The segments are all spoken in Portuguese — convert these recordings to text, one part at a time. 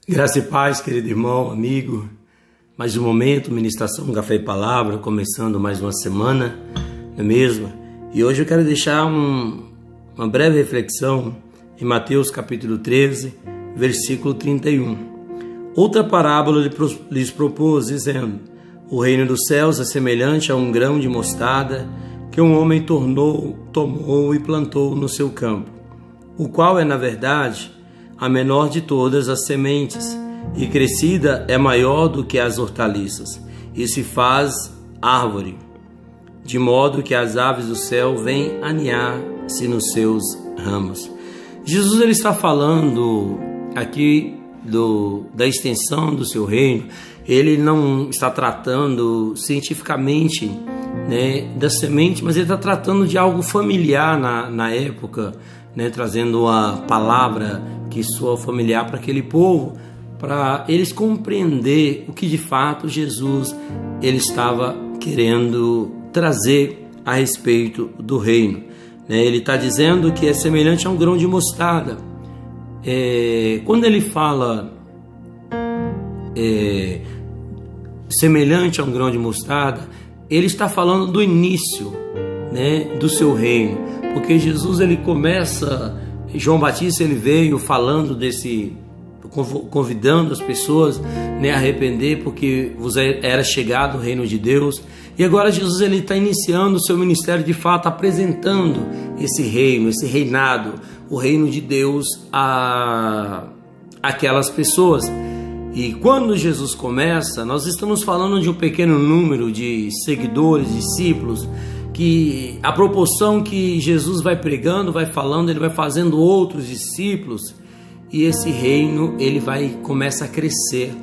Graça e paz, querido irmão, amigo. Mais um momento, ministração, café e palavra, começando mais uma semana, não é mesmo? E hoje eu quero deixar uma breve reflexão em Mateus capítulo 13, versículo 31. Outra parábola lhes propôs, dizendo: o reino dos céus é semelhante a um grão de mostarda que um homem tomou e plantou no seu campo, o qual é, na verdade, a menor de todas as sementes, e crescida é maior do que as hortaliças, e se faz árvore, de modo que as aves do céu vêm aninhar-se nos seus ramos. Jesus ele está falando aqui da extensão do seu reino. Ele não está tratando cientificamente, da semente, mas ele está tratando de algo familiar na época, trazendo a palavra que soa familiar para aquele povo, para eles compreender o que de fato Jesus ele estava querendo trazer a respeito do reino. Ele está dizendo que é semelhante a um grão de mostarda. Quando ele fala semelhante a um grão de mostarda, ele está falando do início, do seu reino, porque Jesus ele começa, João Batista ele veio falando convidando as pessoas a arrepender, porque vos era chegado o reino de Deus. E agora Jesus ele está iniciando o seu ministério de fato, apresentando esse reino, esse reinado, o reino de Deus a aquelas pessoas. E quando Jesus começa, nós estamos falando de um pequeno número de seguidores, discípulos, que a proporção que Jesus vai pregando, vai falando, ele vai fazendo outros discípulos, e esse reino ele começa a crescer,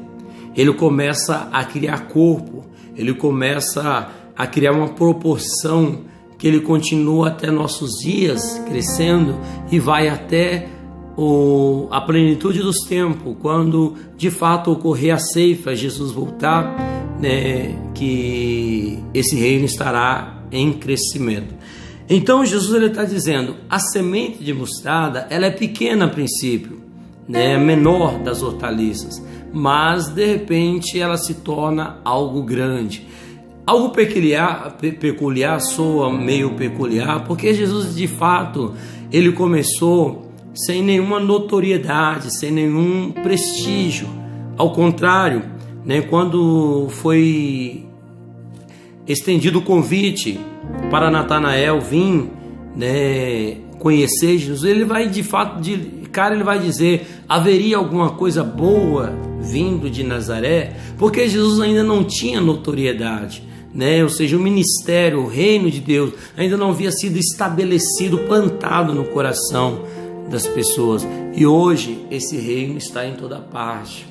ele começa a criar corpo, ele começa a criar uma proporção que ele continua até nossos dias crescendo e vai até a plenitude dos tempos, quando de fato ocorrer a ceifa, Jesus voltar, que esse reino estará em crescimento. Então Jesus ele está dizendo, a semente de mostarda ela é pequena a princípio, menor das hortaliças, mas de repente ela se torna algo grande. Algo peculiar soa meio peculiar, porque Jesus de fato ele começou sem nenhuma notoriedade, sem nenhum prestígio. Ao contrário, quando foi estendido o convite para Natanael vir conhecer Jesus, ele vai de fato, ele vai dizer, haveria alguma coisa boa vindo de Nazaré? Porque Jesus ainda não tinha notoriedade, ou seja, o ministério, o reino de Deus ainda não havia sido estabelecido, plantado no coração das pessoas. E hoje esse reino está em toda parte,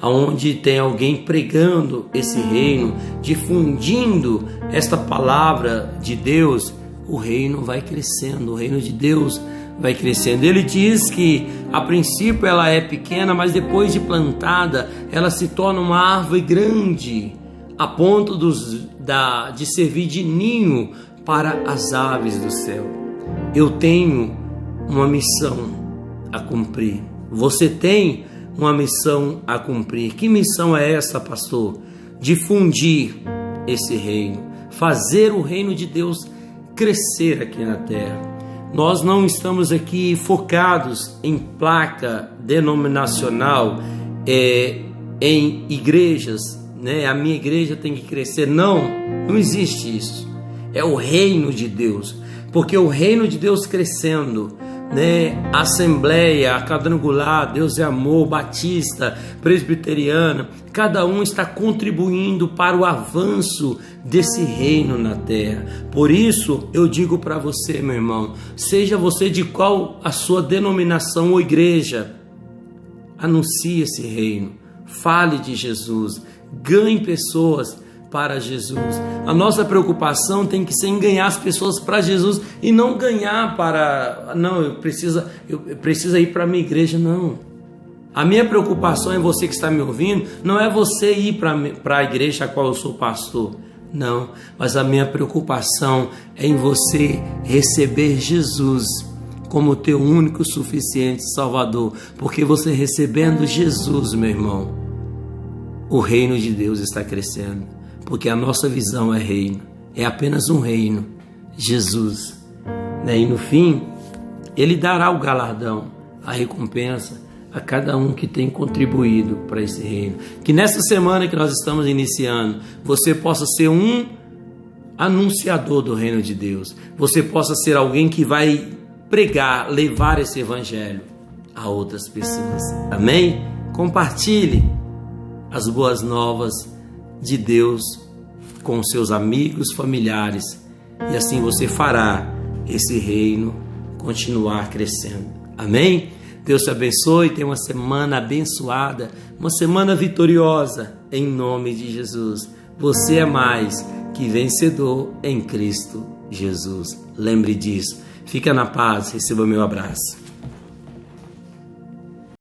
onde tem alguém pregando esse reino, difundindo esta palavra de Deus, o reino vai crescendo, o reino de Deus vai crescendo. Ele diz que a princípio ela é pequena, mas depois de plantada ela se torna uma árvore grande, a ponto de servir de ninho para as aves do céu. Eu tenho uma missão a cumprir. Você tem uma missão a cumprir. Que missão é essa, pastor? Difundir esse reino, fazer o reino de Deus crescer aqui na terra. Nós não estamos aqui focados em placa denominacional, em igrejas, a minha igreja tem que crescer. Não existe isso. É o reino de Deus, porque o reino de Deus crescendo, Assembleia, a Quadrangular, Deus é Amor, Batista, Presbiteriana, cada um está contribuindo para o avanço desse reino na terra. Por isso eu digo para você, meu irmão, seja você de qual a sua denominação ou igreja, anuncie esse reino, fale de Jesus, ganhe pessoas para Jesus. A nossa preocupação tem que ser em ganhar as pessoas para Jesus e não ganhar para, eu preciso ir para a minha igreja, não. A minha preocupação é você que está me ouvindo, não é você ir para a igreja a qual eu sou pastor, não, mas a minha preocupação é em você receber Jesus como teu único, suficiente Salvador, porque você recebendo Jesus, meu irmão, o reino de Deus está crescendo, porque a nossa visão é reino, é apenas um reino, Jesus, né? E no fim, Ele dará o galardão, a recompensa a cada um que tem contribuído para esse reino. Que nessa semana que nós estamos iniciando, você possa ser um anunciador do reino de Deus, você possa ser alguém que vai pregar, levar esse evangelho a outras pessoas. Amém? Compartilhe as boas novas de Deus com seus amigos, familiares, e assim você fará esse reino continuar crescendo. Amém? Deus te abençoe, tenha uma semana abençoada, uma semana vitoriosa, em nome de Jesus. Você é mais que vencedor em Cristo Jesus. Lembre disso. Fica na paz, receba meu abraço.